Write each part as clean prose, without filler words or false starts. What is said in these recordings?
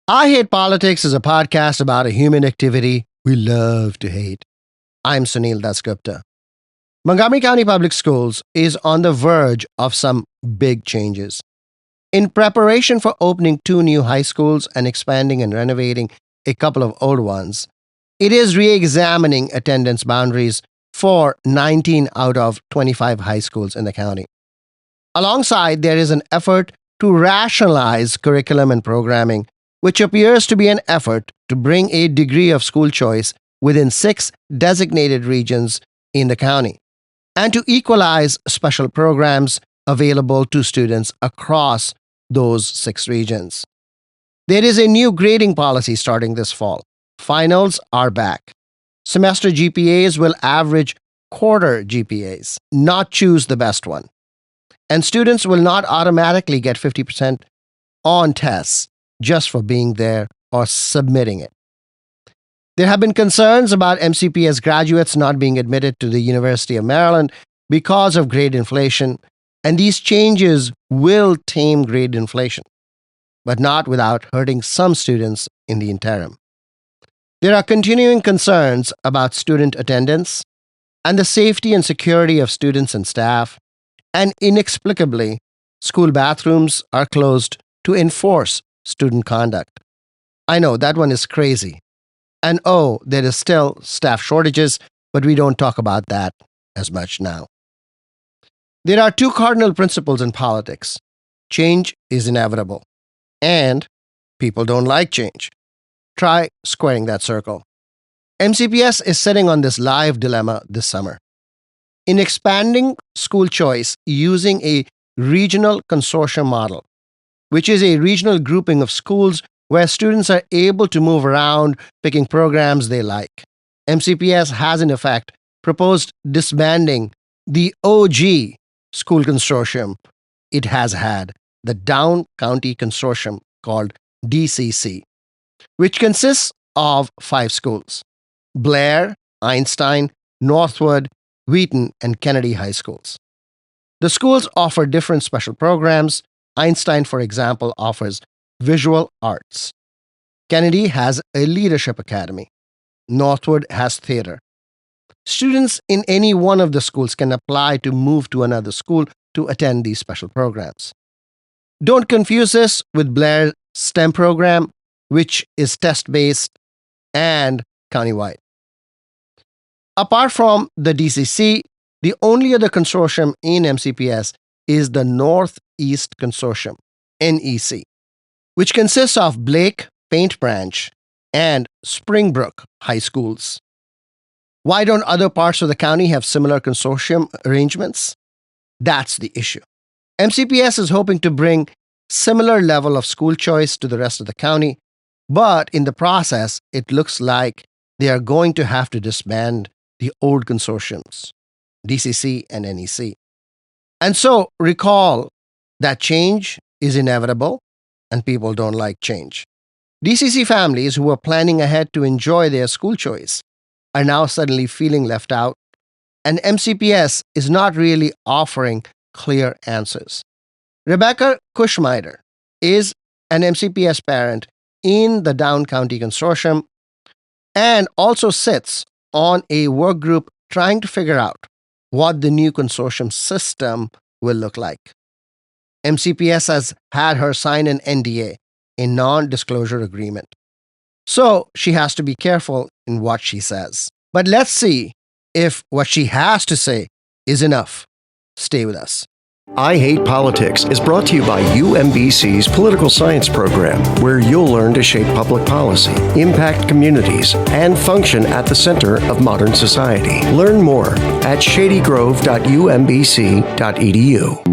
I Hate Politics is a podcast about a human activity we love to hate. I'm Sunil Dasgupta. Montgomery County Public Schools is on the verge of some big changes. In preparation for opening 2 new high schools and expanding and renovating a couple of old ones, it is re-examining attendance boundaries for 19 out of 25 high schools in the county. Alongside, there is an effort to rationalize curriculum and programming, which appears to be an effort to bring a degree of school choice within 6 designated regions in the county, and to equalize special programs available to students across those 6 regions. There is a new grading policy starting this fall. Finals are back. Semester GPAs will average quarter GPAs, not choose the best one. And students will not automatically get 50% on tests just for being there or submitting it. There have been concerns about MCPS graduates not being admitted to the University of Maryland because of grade inflation, and these changes will tame grade inflation, but not without hurting some students in the interim. There are continuing concerns about student attendance and the safety and security of students and staff, and inexplicably, school bathrooms are closed to enforce student conduct. I know that one is crazy. And there is still staff shortages, but we don't talk about that as much now. There are 2 cardinal principles in politics. Change is inevitable, and people don't like change. Try squaring that circle. MCPS is sitting on this live dilemma this summer. In expanding school choice using a regional consortium model, which is a regional grouping of schools where students are able to move around picking programs they like, MCPS has in effect proposed disbanding the OG school consortium it has had, the Down County Consortium called DCC, which consists of 5 schools: Blair, Einstein, Northwood, Wheaton, and Kennedy High Schools. The schools offer different special programs. Einstein, for example, offers visual arts. Kennedy has a leadership academy. Northwood has theater. Students in any one of the schools can apply to move to another school to attend these special programs. Don't confuse this with Blair's STEM program, which is test-based and countywide. Apart from the DCC, the only other consortium in MCPS is the Northeast Consortium, NEC, which consists of Blake, Paint Branch, and Springbrook High Schools. Why don't other parts of the county have similar consortium arrangements? That's the issue. MCPS is hoping to bring similar level of school choice to the rest of the county, but in the process, it looks like they are going to have to disband the old consortiums, DCC and NEC. And so recall that change is inevitable and people don't like change. DCC families who were planning ahead to enjoy their school choice are now suddenly feeling left out, and MCPS is not really offering clear answers. Rebecca Kushmider is an MCPS parent in the Down County Consortium and also sits on a work group trying to figure out what the new consortium system will look like. MCPS has had her sign an NDA, a non-disclosure agreement. So she has to be careful in what she says. But let's see if what she has to say is enough. Stay with us. I Hate Politics is brought to you by UMBC's Political Science Program, where you'll learn to shape public policy, impact communities, and function at the center of modern society. Learn more at shadygrove.umbc.edu.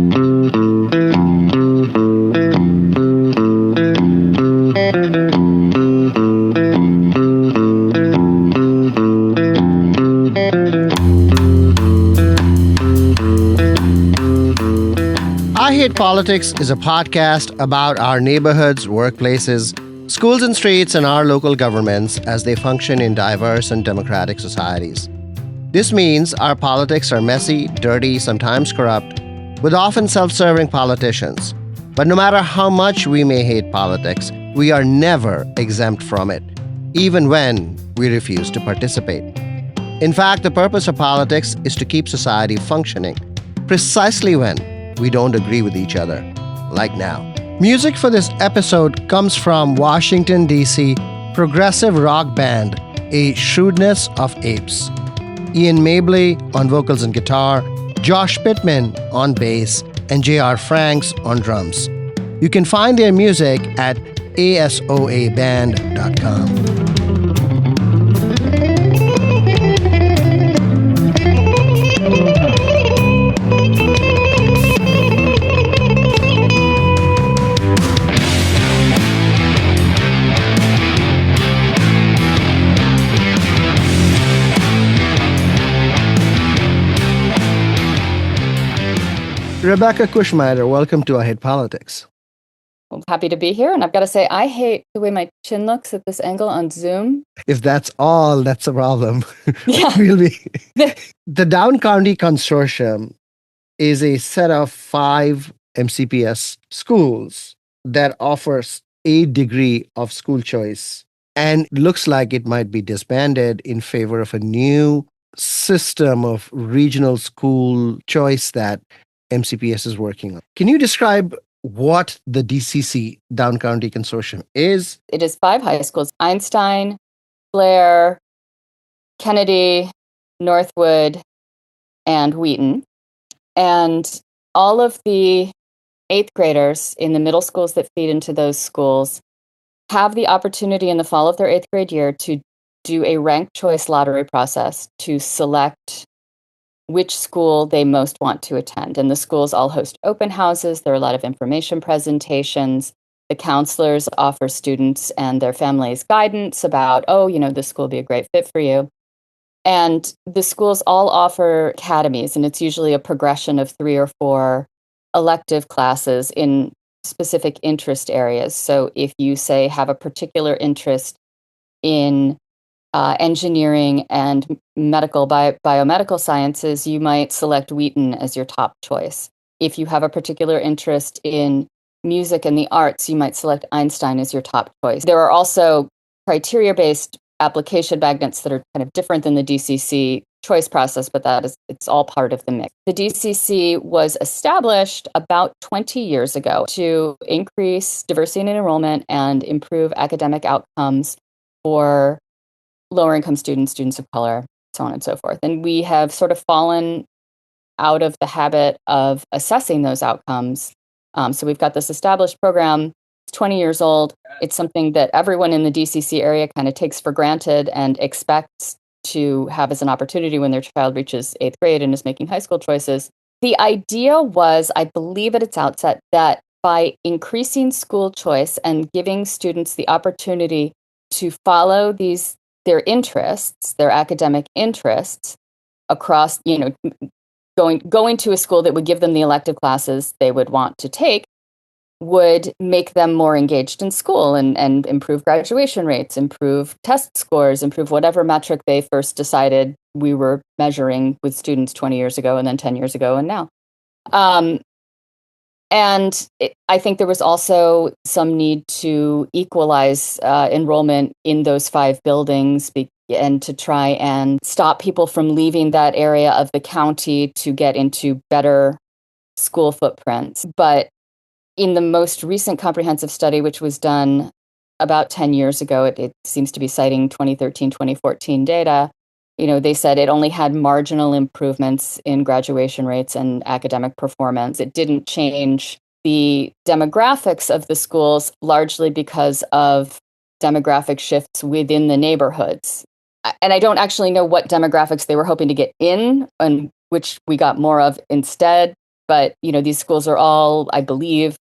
I Hate Politics is a podcast about our neighborhoods, workplaces, schools and streets, and our local governments as they function in diverse and democratic societies. This means our politics are messy, dirty, sometimes corrupt, with often self-serving politicians. But no matter how much we may hate politics, we are never exempt from it, even when we refuse to participate. In fact, the purpose of politics is to keep society functioning, precisely when we don't agree with each other, like now. Music for this episode comes from Washington, D.C. progressive rock band A Shrewdness of Apes. Ian Mabley on vocals and guitar, Josh Pittman on bass, and J.R. Franks on drums. You can find their music at asoaband.com. Rebecca Kushmeyer, welcome to I Hate Politics. Well, happy to be here. And I've got to say, I hate the way my chin looks at this angle on Zoom. If that's all, that's a problem. Yeah. Really. The Down County Consortium is a set of 5 MCPS schools that offers a degree of school choice and looks like it might be disbanded in favor of a new system of regional school choice that MCPS is working on. Can you describe what the DCC, Down County Consortium, is? It is 5 high schools: Einstein, Blair, Kennedy, Northwood, and Wheaton. And all of the 8th graders in the middle schools that feed into those schools have the opportunity in the fall of their 8th grade year to do a ranked choice lottery process to select which school they most want to attend. And the schools all host open houses. There are a lot of information presentations. The counselors offer students and their families guidance about, this school would be a great fit for you. And the schools all offer academies, and it's usually a progression of 3 or 4 elective classes in specific interest areas. So if you, say, have a particular interest in engineering and biomedical sciences, you might select Wheaton as your top choice. If you have a particular interest in music and the arts, you might select Einstein as your top choice. There are also criteria-based application magnets that are kind of different than the DCC choice process, but it's all part of the mix. The DCC was established about 20 years ago to increase diversity in enrollment and improve academic outcomes for lower income students, students of color, so on and so forth. And we have sort of fallen out of the habit of assessing those outcomes. So we've got this established program. It's 20 years old. It's something that everyone in the DCC area kind of takes for granted and expects to have as an opportunity when their child reaches 8th grade and is making high school choices. The idea was, I believe at its outset, that by increasing school choice and giving students the opportunity to follow their interests, their academic interests across, going to a school that would give them the elective classes they would want to take would make them more engaged in school and improve graduation rates, improve test scores, improve whatever metric they first decided we were measuring with students 20 years ago and then 10 years ago and now. I think there was also some need to equalize enrollment in those 5 buildings and to try and stop people from leaving that area of the county to get into better school footprints. But in the most recent comprehensive study, which was done about 10 years ago, it seems to be citing 2013, 2014 data, they said it only had marginal improvements in graduation rates and academic performance. It didn't change the demographics of the schools, largely because of demographic shifts within the neighborhoods. And I don't actually know what demographics they were hoping to get in and which we got more of instead. But, these schools are all, I believe,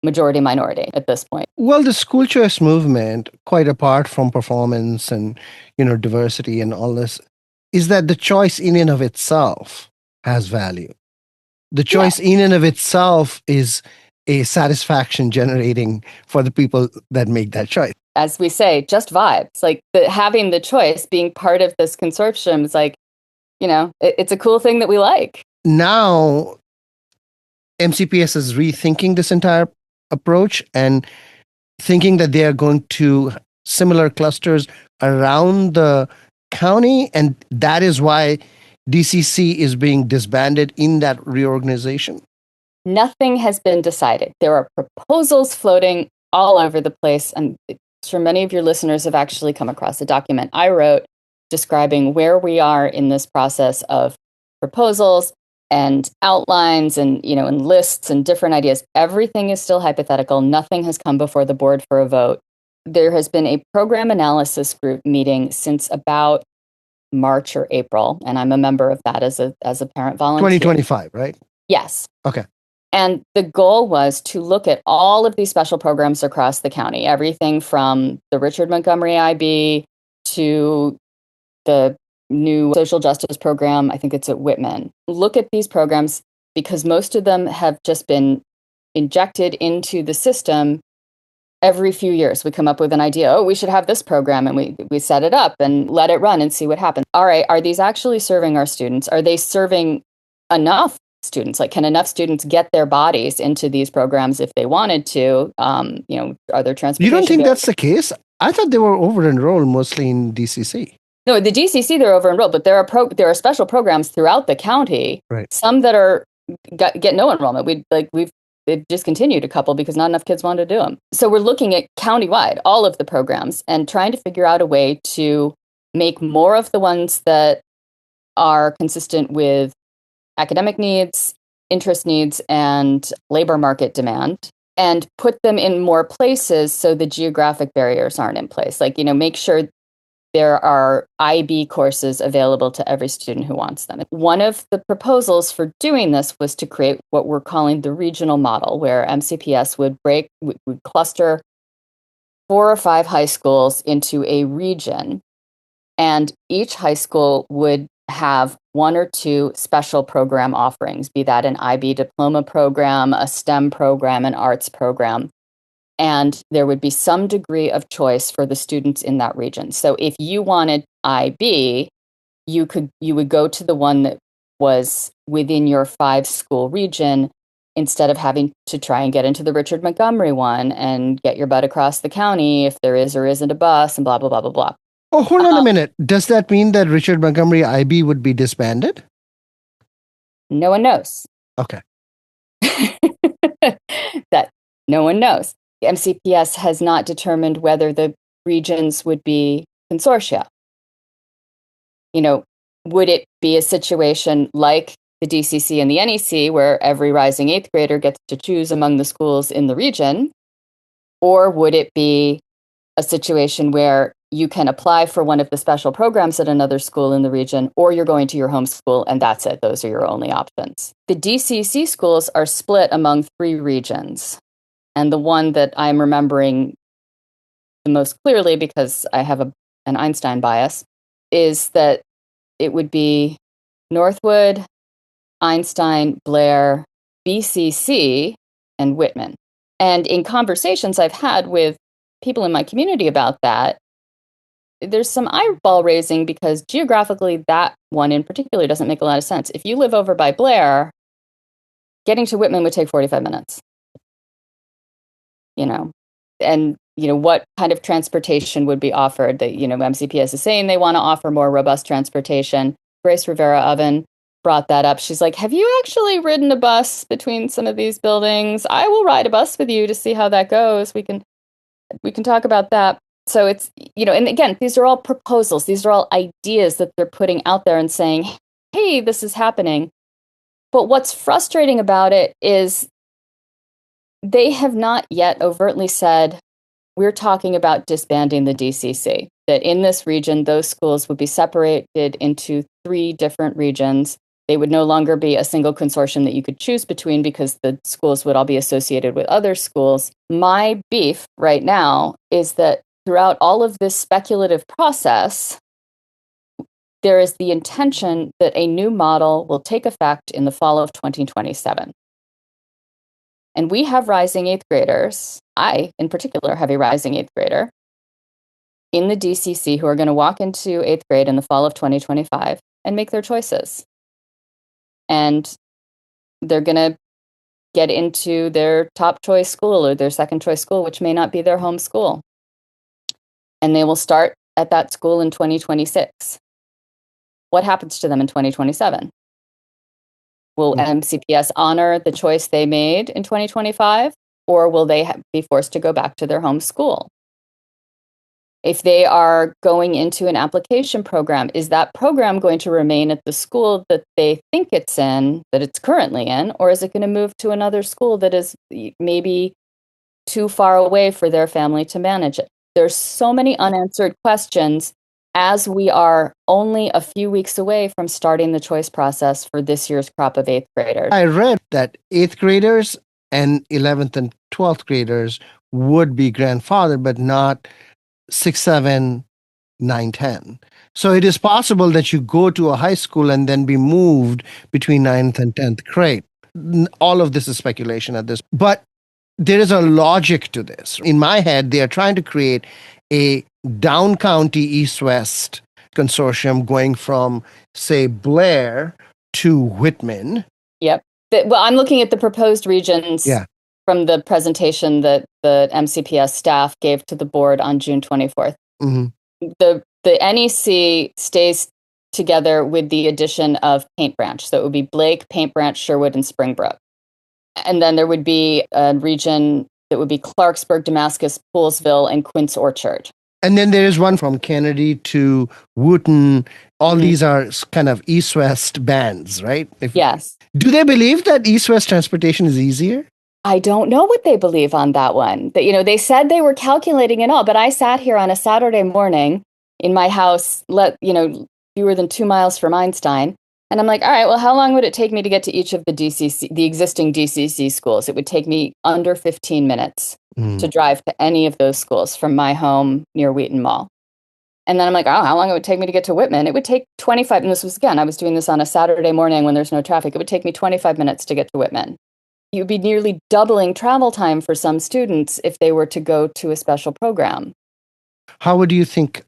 majority minority at this point. Well, the school choice movement, quite apart from performance and, diversity and all this, is that the choice in and of itself has value. The choice in and of itself is a satisfaction generating for the people that make that choice. As we say, just vibes. Like having the choice, being part of this consortium is like, it's a cool thing that we like. Now, MCPS is rethinking this entire approach and thinking that they are going to similar clusters around the county, and that is why DCC is being disbanded in that reorganization? Nothing has been decided. There are proposals floating all over the place, and I'm sure many of your listeners have actually come across a document I wrote describing where we are in this process of proposals and outlines and and lists and different ideas. Everything is still hypothetical. Nothing has come before the board for a vote. There has been a program analysis group meeting since about March or April, and I'm a member of that as a parent volunteer. 2025, right? Yes. Okay. And the goal was to look at all of these special programs across the county, everything from the Richard Montgomery IB to the new social justice program. I think it's at Whitman. Look at these programs because most of them have just been injected into the system every few years. We come up with an idea, oh, we should have this program, and we set it up and let it run and see what happens. All right, are these actually serving our students? Are they serving enough students? Like, can enough students get their bodies into these programs if they wanted to? Are there transportation? You don't think that's the case? I thought they were over-enrolled mostly in DCC. No, the DCC, they're over-enrolled, but there are special programs throughout the county. Right. Some that get no enrollment. They've discontinued a couple because not enough kids wanted to do them. So we're looking at countywide, all of the programs, and trying to figure out a way to make more of the ones that are consistent with academic needs, interest needs, and labor market demand, and put them in more places so the geographic barriers aren't in place. Like, make sure there are IB courses available to every student who wants them. One of the proposals for doing this was to create what we're calling the regional model, where MCPS would cluster 4 or 5 high schools into a region, and each high school would have 1 or 2 special program offerings, be that an IB diploma program, a STEM program, an arts program. And there would be some degree of choice for the students in that region. So if you wanted IB, you would go to the one that was within your 5-school region instead of having to try and get into the Richard Montgomery one and get your butt across the county if there is or isn't a bus and blah, blah, blah, blah, blah. Oh, hold on a minute. Does that mean that Richard Montgomery IB would be disbanded? No one knows. Okay. That no one knows. MCPS has not determined whether the regions would be consortia. Would it be a situation like the DCC and the NEC where every rising 8th grader gets to choose among the schools in the region? Or would it be a situation where you can apply for one of the special programs at another school in the region, or you're going to your home school and that's it? Those are your only options. The DCC schools are split among 3 regions. And the one that I'm remembering the most clearly, because I have an Einstein bias, is that it would be Northwood, Einstein, Blair, BCC, and Whitman. And in conversations I've had with people in my community about that, there's some eyeball raising because geographically that one in particular doesn't make a lot of sense. If you live over by Blair, getting to Whitman would take 45 minutes. And what kind of transportation would be offered? That MCPS is saying they want to offer more robust transportation. Grace Rivera Oven brought that up. She's like, have you actually ridden a bus between some of these buildings? I will ride a bus with you to see how that goes. We can talk about that. So it's, and again, these are all proposals. These are all ideas that they're putting out there and saying, hey, this is happening. But what's frustrating about it is they have not yet overtly said, we're talking about disbanding the DCC, that in this region, those schools would be separated into 3 different regions. They would no longer be a single consortium that you could choose between because the schools would all be associated with other schools. My beef right now is that throughout all of this speculative process, there is the intention that a new model will take effect in the fall of 2027. And we have rising 8th graders. I, in particular, have a rising 8th grader in the DCC who are going to walk into 8th grade in the fall of 2025 and make their choices. And they're going to get into their top choice school or their second choice school, which may not be their home school. And they will start at that school in 2026. What happens to them in 2027? Will MCPS honor the choice they made in 2025, or will they be forced to go back to their home school? If they are going into an application program, is that program going to remain at the school that they think it's in, that it's currently in, or is it going to move to another school that is maybe too far away for their family to manage it? There's so many unanswered questions as we are only a few weeks away from starting the choice process for this year's crop of 8th graders. I read that 8th graders and 11th and 12th graders would be grandfathered, but not 6, 7, 9, 10. So it is possible that you go to a high school and then be moved between 9th and 10th grade. All of this is speculation at this, but there is a logic to this. In my head, they are trying to create a down county east-west consortium going from, say, Blair to Whitman. Yep. Well, I'm looking at the proposed regions from the presentation that the MCPS staff gave to the board on June 24th. Mm-hmm. The NEC stays together with the addition of Paint Branch. So it would be Blake, Paint Branch, Sherwood, and Springbrook. And then there would be a region that would be Clarksburg, Damascus, Poolsville, and Quince Orchard. And then there is one from Kennedy to Wooten. All these are kind of east-west bands, right? Yes. Do they believe that east-west transportation is easier? I don't know what they believe on that one. That, they said they were calculating it all, but I sat here on a Saturday morning in my house, fewer than 2 miles from Einstein. And I'm like, all right, well, how long would it take me to get to each of the existing DCC schools? It would take me under 15 minutes to drive to any of those schools from my home near Wheaton Mall. And then I'm like, oh, how long it would take me to get to Whitman? It would take 25, and this was, again, I was doing this on a Saturday morning when there's no traffic. It would take me 25 minutes to get to Whitman. You would be nearly doubling travel time for some students if they were to go to a special program. How would you think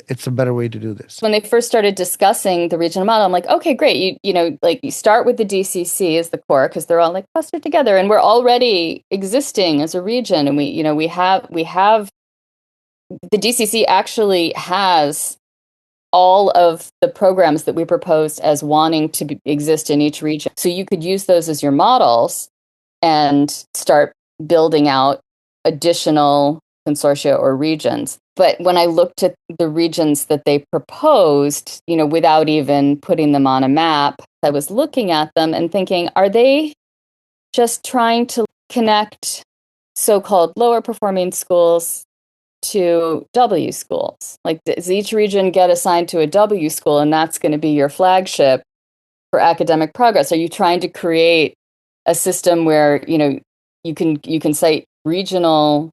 it's a better way to do this? When they first started discussing the regional model, I'm like, okay, great. You start with the DCC as the core because they're all like clustered together, and we're already existing as a region, and we have the DCC actually has all of the programs that we proposed as wanting to exist in each region. So you could use those as your models and start building out additional consortia or regions. But when I looked at the regions that they proposed, without even putting them on a map, I was looking at them and thinking, are they just trying to connect so-called lower performing schools to W schools? Like, does each region get assigned to a W school and that's going to be your flagship for academic progress? Are you trying to create a system where, you can cite regional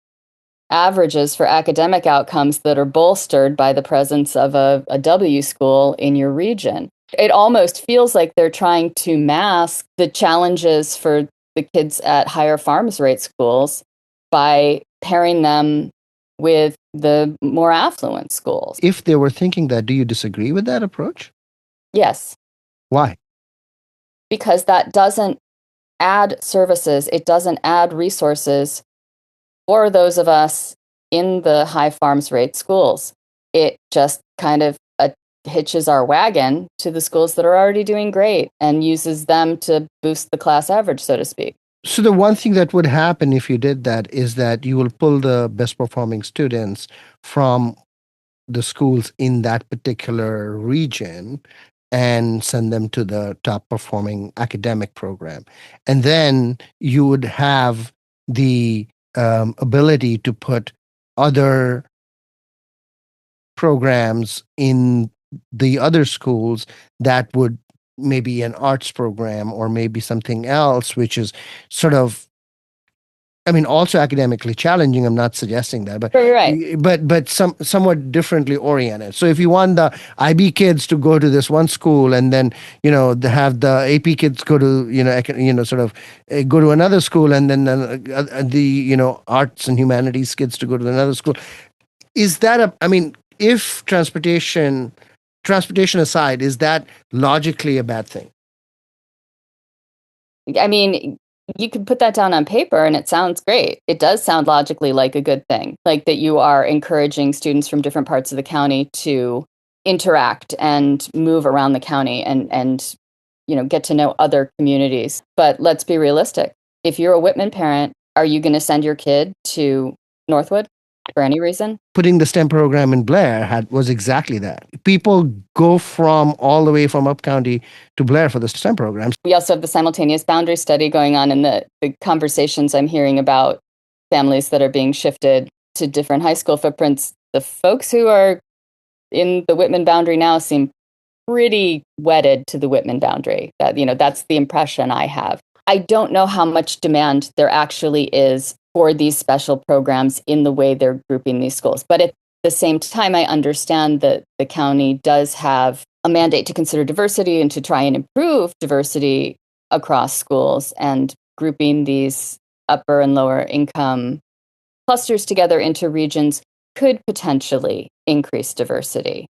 averages for academic outcomes that are bolstered by the presence of a W school in your region? It almost feels like they're trying to mask the challenges for the kids at higher farms rate schools by pairing them with the more affluent schools. If they were thinking that, do you disagree with that approach? Yes. Why? Because that doesn't add services, it doesn't add resources for those of us in the high farms rate schools. It just kind of hitches our wagon to the schools that are already doing great and uses them to boost the class average, so to speak. So the one thing that would happen if you did that is that you will pull the best performing students from the schools in that particular region and send them to the top performing academic program. And then you would have the ability to put other programs in the other schools that would maybe an arts program or maybe something else, which is sort of, also academically challenging. I'm not suggesting that, but right. but somewhat differently oriented. So if you want the IB kids to go to this one school, and then have the AP kids go to go to another school, and then the arts and humanities kids to go to another school, is that if transportation aside, is that logically a bad thing? you can put that down on paper and it sounds great. It does sound logically like a good thing, like that you are encouraging students from different parts of the county to interact and move around the county and get to know other communities. But let's be realistic. If you're a Whitman parent, are you going to send your kid to Northwood for any reason? Putting the STEM program in Blair was exactly that. People go from all the way from Up County to Blair for the STEM programs. We also have the simultaneous boundary study going on, and the conversations I'm hearing about families that are being shifted to different high school footprints. The folks who are in the Whitman boundary now seem pretty wedded to the Whitman boundary. That's the impression I have. I don't know how much demand there actually is for these special programs in the way they're grouping these schools. But at the same time, I understand that the county does have a mandate to consider diversity and to try and improve diversity across schools, and grouping these upper and lower income clusters together into regions could potentially increase diversity,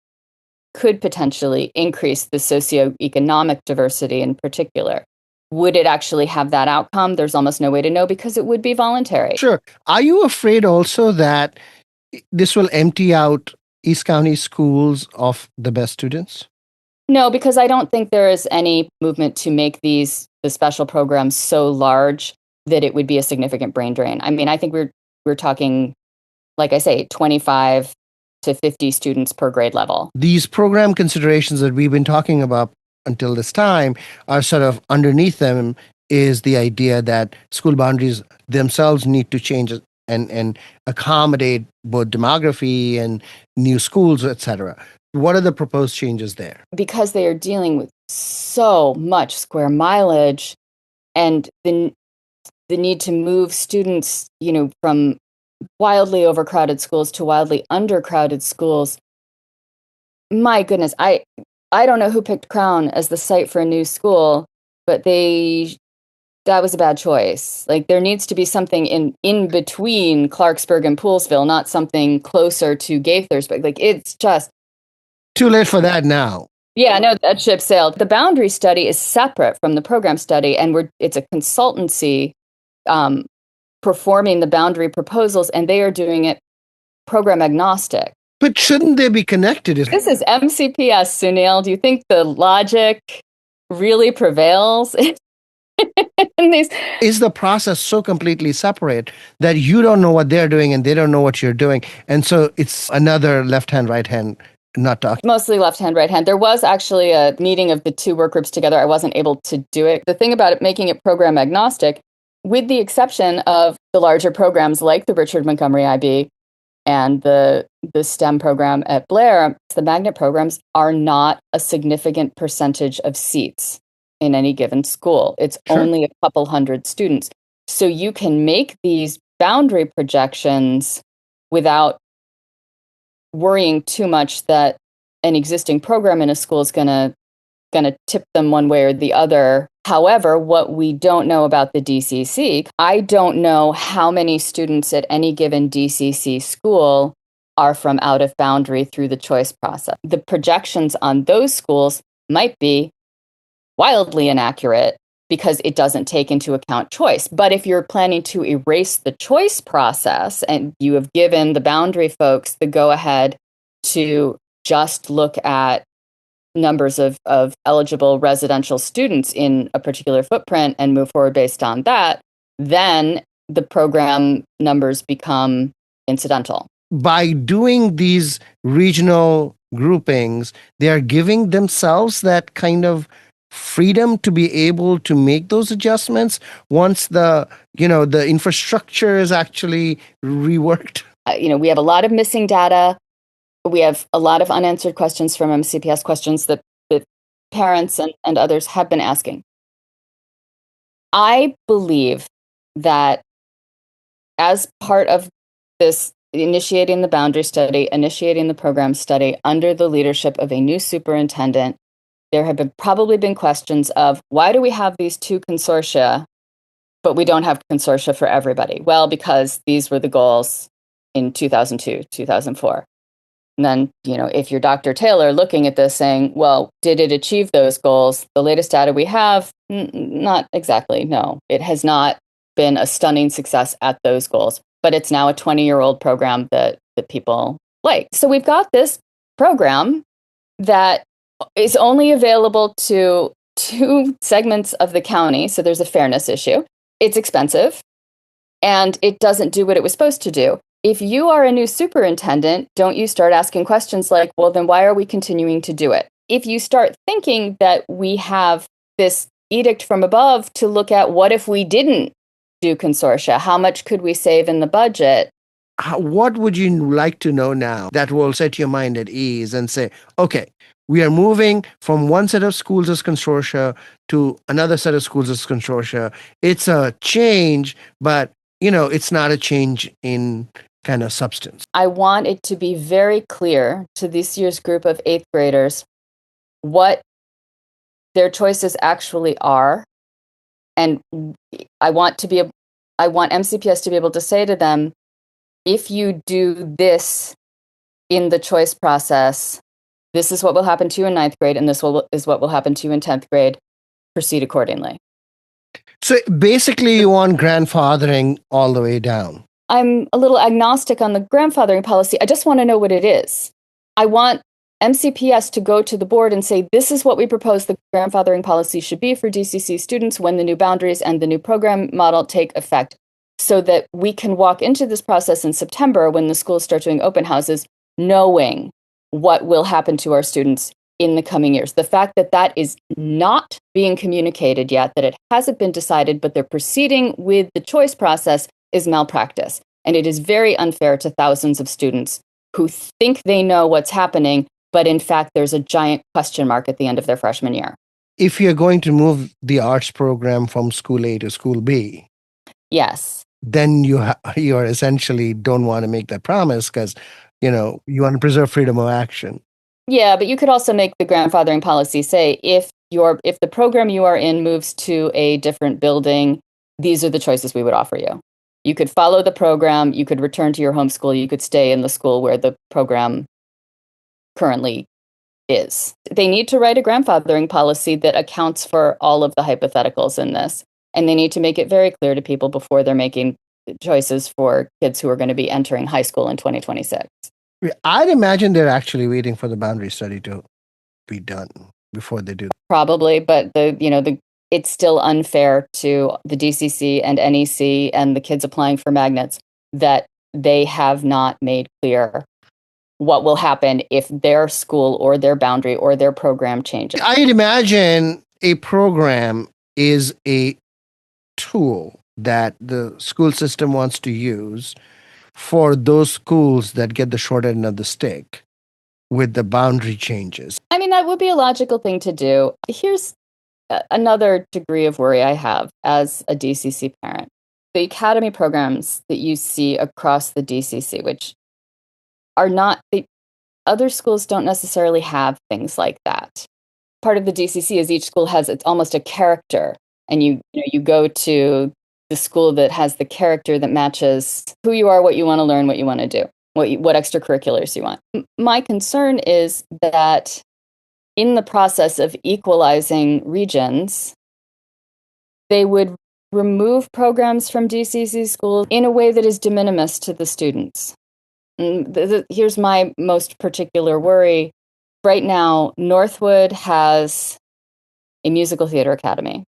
could potentially increase the socioeconomic diversity in particular. Would it actually have that outcome? There's almost no way to know because it would be voluntary. Sure. Are you afraid also that this will empty out East County schools of the best students? No, because I don't think there is any movement to make the special programs so large that it would be a significant brain drain. I mean, I think we're talking, like I say, 25 to 50 students per grade level. These program considerations that we've been talking about until this time are sort of underneath them is the idea that school boundaries themselves need to change and accommodate both demography and new schools, etc. What are the proposed changes there? Because they are dealing with so much square mileage and the need to move students, from wildly overcrowded schools to wildly undercrowded schools. My goodness, I don't know who picked Crown as the site for a new school, but that was a bad choice. Like, there needs to be something in between Clarksburg and Poolesville, not something closer to Gaithersburg. Like, it's just too late for that now. Yeah, no, that ship sailed. The boundary study is separate from the program study, and it's a consultancy performing the boundary proposals, and they are doing it program agnostic. But shouldn't they be connected? This is MCPS, Sunil. Do you think the logic really prevails? Is the process so completely separate that you don't know what they're doing and they don't know what you're doing? And so it's another left hand, right hand, not talking. Mostly left hand, right hand. There was actually a meeting of the two work groups together. I wasn't able to do it. The thing about it, making it program agnostic, with the exception of the larger programs like the Richard Montgomery IB and the STEM program at Blair, the magnet programs are not a significant percentage of seats in any given school. It's only a couple hundred students. So you can make these boundary projections without worrying too much that an existing program in a school is going to tip them one way or the other. However, what we don't know about the DCC, I don't know how many students at any given DCC school are from out of boundary through the choice process. The projections on those schools might be wildly inaccurate because it doesn't take into account choice. But if you're planning to erase the choice process and you have given the boundary folks the go-ahead to just look at numbers of eligible residential students in a particular footprint and move forward based on that, then the program numbers become incidental. By doing these regional groupings, they are giving themselves that kind of freedom to be able to make those adjustments once the infrastructure is actually reworked. We have a lot of missing data. We have a lot of unanswered questions from MCPS, questions that parents and others have been asking. I believe that as part of this, initiating the boundary study, initiating the program study under the leadership of a new superintendent, there have probably been questions of, why do we have these two consortia, but we don't have consortia for everybody? Well, because these were the goals in 2002, 2004. And then, if you're Dr. Taylor looking at this saying, well, did it achieve those goals? The latest data we have, not exactly. No, it has not been a stunning success at those goals, but it's now a 20-year-old program that people like. So we've got this program that is only available to 2 segments of the county. So there's a fairness issue. It's expensive and it doesn't do what it was supposed to do. If you are a new superintendent, don't you start asking questions like, well, then why are we continuing to do it? If you start thinking that we have this edict from above to look at what if we didn't do consortia, how much could we save in the budget? What would you like to know now that will set your mind at ease and say, okay, we are moving from one set of schools as consortia to another set of schools as consortia. It's a change, but it's not a change in kind of substance. I want it to be very clear to this year's group of 8th graders what their choices actually are. And I want MCPS to be able to say to them, if you do this in the choice process, this is what will happen to you in 9th grade, and this is what will happen to you in 10th grade. Proceed accordingly. So basically, you want grandfathering all the way down. I'm a little agnostic on the grandfathering policy. I just want to know what it is. I want MCPS to go to the board and say, this is what we propose the grandfathering policy should be for DCC students when the new boundaries and the new program model take effect, so that we can walk into this process in September when the schools start doing open houses, knowing what will happen to our students in the coming years. The fact that that is not being communicated yet, that it hasn't been decided, but they're proceeding with the choice process is malpractice. And it is very unfair to thousands of students who think they know what's happening, but in fact, there's a giant question mark at the end of their freshman year. If you're going to move the arts program from school A to school B, yes, then you are essentially don't want to make that promise because, you want to preserve freedom of action. Yeah, but you could also make the grandfathering policy say, if the program you are in moves to a different building, these are the choices we would offer you. You could follow the program, you could return to your home school, you could stay in the school where the program currently is. They need to write a grandfathering policy that accounts for all of the hypotheticals in this. And they need to make it very clear to people before they're making choices for kids who are going to be entering high school in 2026. I'd imagine they're actually waiting for the boundary study to be done before they do. Probably, but it's still unfair to the DCC and NEC and the kids applying for magnets that they have not made clear what will happen if their school or their boundary or their program changes. I'd imagine a program is a tool that the school system wants to use for those schools that get the short end of the stick with the boundary changes. I mean, that would be a logical thing to do. Here's another degree of worry I have as a DCC parent. The academy programs that you see across the DCC, which are not, other schools don't necessarily have things like that. Part of the DCC is each school has, it's almost a character, and you go to the school that has the character that matches who you are, what you want to learn, what you want to do, what extracurriculars you want. My concern is that in the process of equalizing regions, they would remove programs from DCC schools in a way that is de minimis to the students. Here's my most particular worry. Right now, Northwood has a musical theater academy.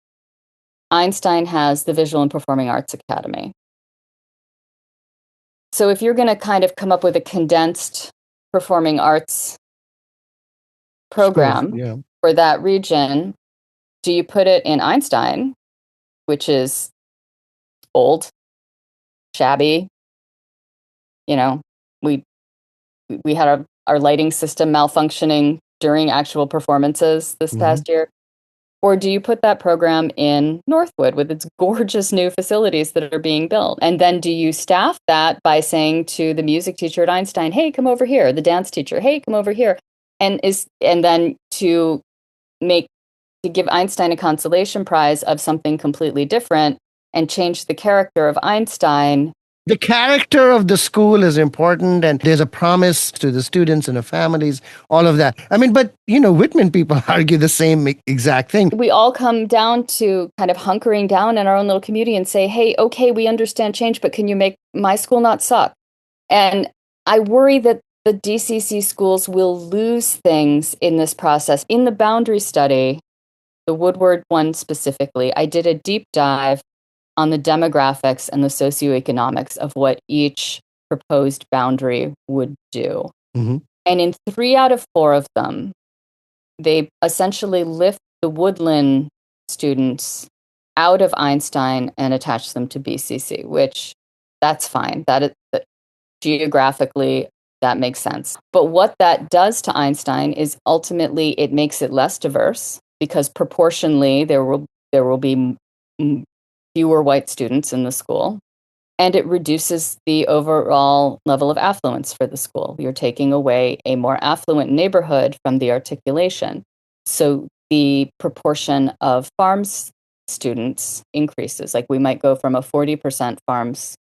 Einstein has the Visual and Performing Arts Academy. So if you're going to kind of come up with a condensed performing arts program for that region, do you put it in Einstein, which is old, shabby? We had our lighting system malfunctioning during actual performances this past year. Or do you put that program in Northwood with its gorgeous new facilities that are being built? And then do you staff that by saying to the music teacher at Einstein, hey, come over here, the dance teacher, hey, come over here. And then to give Einstein a consolation prize of something completely different and change the character of Einstein The character of the school is important, and there's a promise to the students and the families, all of that. I mean, but, Whitman people argue the same exact thing. We all come down to kind of hunkering down in our own little community and say, hey, okay, we understand change, but can you make my school not suck? And I worry that the DCC schools will lose things in this process. In the boundary study, the Woodward one specifically, I did a deep dive on the demographics and the socioeconomics of what each proposed boundary would do. Mm-hmm. And in 3 out of 4 of them, they essentially lift the Woodland students out of Einstein and attach them to BCC, which that's fine. That geographically, that makes sense. But what that does to Einstein is ultimately it makes it less diverse because proportionally there will be fewer white students in the school, and it reduces the overall level of affluence for the school. You're taking away a more affluent neighborhood from the articulation. So the proportion of farms students increases. Like we might go from a 40% farms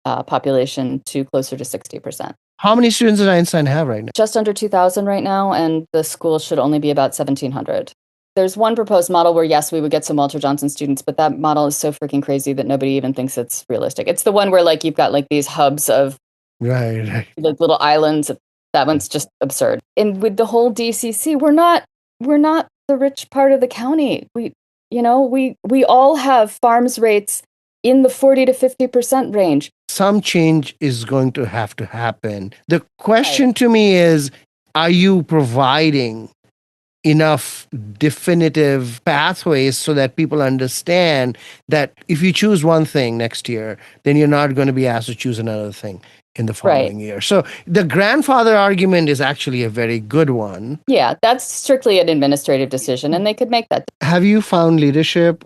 population to closer to 60%. How many students does Einstein have right now? Just under 2,000 right now, and the school should only be about 1,700. There's one proposed model where, yes, we would get some Walter Johnson students, but that model is so freaking crazy that nobody even thinks it's realistic. It's the one where like you've got like these hubs of right. like little islands. That one's just absurd. And with the whole DCC, we're not the rich part of the county. We all have farms rates in the 40 to 50% range. Some change is going to have to happen. The question to me is, are you providing enough definitive pathways so that people understand that if you choose one thing next year, then you're not going to be asked to choose another thing in the following year. So the grandfather argument is actually a very good one. Yeah, that's strictly an administrative decision, and they could make that. Have you found leadership,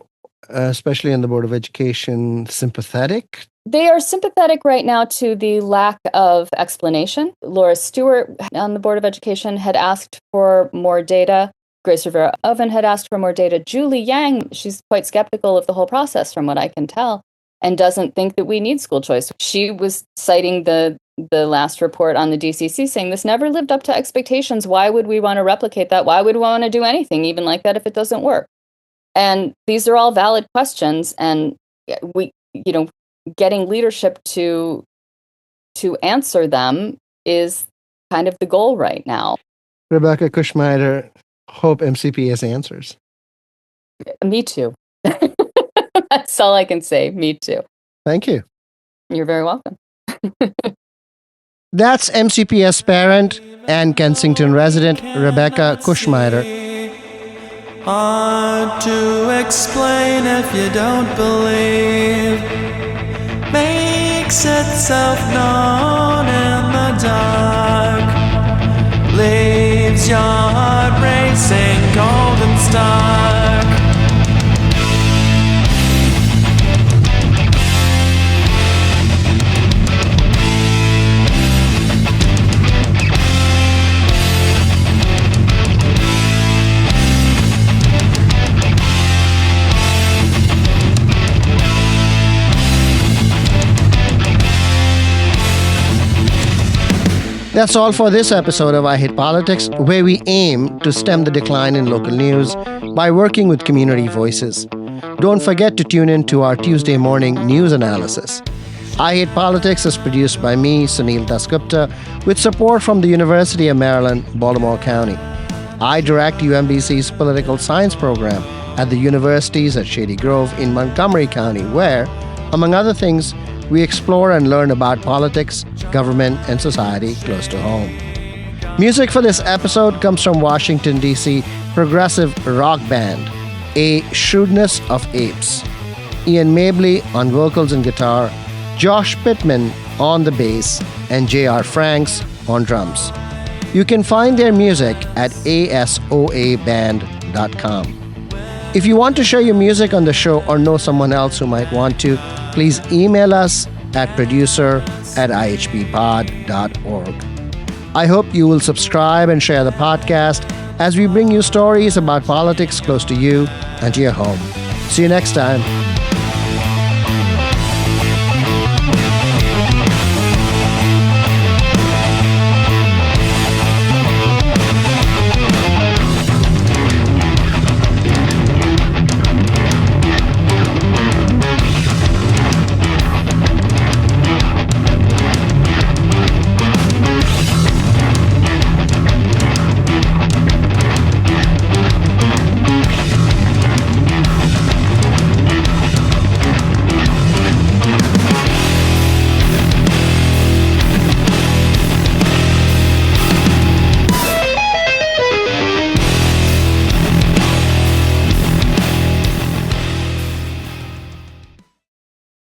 especially in the Board of Education, sympathetic? They are sympathetic right now to the lack of explanation. Laura Stewart on the Board of Education had asked for more data. Grace Rivera Oven had asked for more data. Julie Yang, she's quite skeptical of the whole process from what I can tell, and doesn't think that we need school choice. She was citing the last report on the DCC saying this never lived up to expectations. Why would we want to replicate that? Why would we want to do anything even like that if it doesn't work? And these are all valid questions, and we, getting leadership to answer them is kind of the goal right now. Rebecca Kushmeider, hope MCPS answers. Me too. That's all I can say. Me too. Thank you. You're very welcome. That's MCPS parent and Kensington resident Rebecca Kushmeider. Hard to explain if you don't believe. Makes itself known in the dark. Leaves your heart racing cold and stark. That's all for this episode of I Hate Politics, where we aim to stem the decline in local news by working with community voices. Don't forget to tune in to our Tuesday morning news analysis. I Hate Politics is produced by me, Sunil Dasgupta, with support from the University of Maryland, Baltimore County. I direct UMBC's political science program at the universities at Shady Grove in Montgomery County, where, among other things, we explore and learn about politics, government, and society close to home. Music for this episode comes from Washington, D.C. progressive rock band, A Shrewdness of Apes. Ian Mabley on vocals and guitar, Josh Pittman on the bass, and J.R. Franks on drums. You can find their music at asoaband.com. If you want to share your music on the show or know someone else who might want to, please email us at producer@ihbpod.org. I hope you will subscribe and share the podcast as we bring you stories about politics close to you and to your home. See you next time.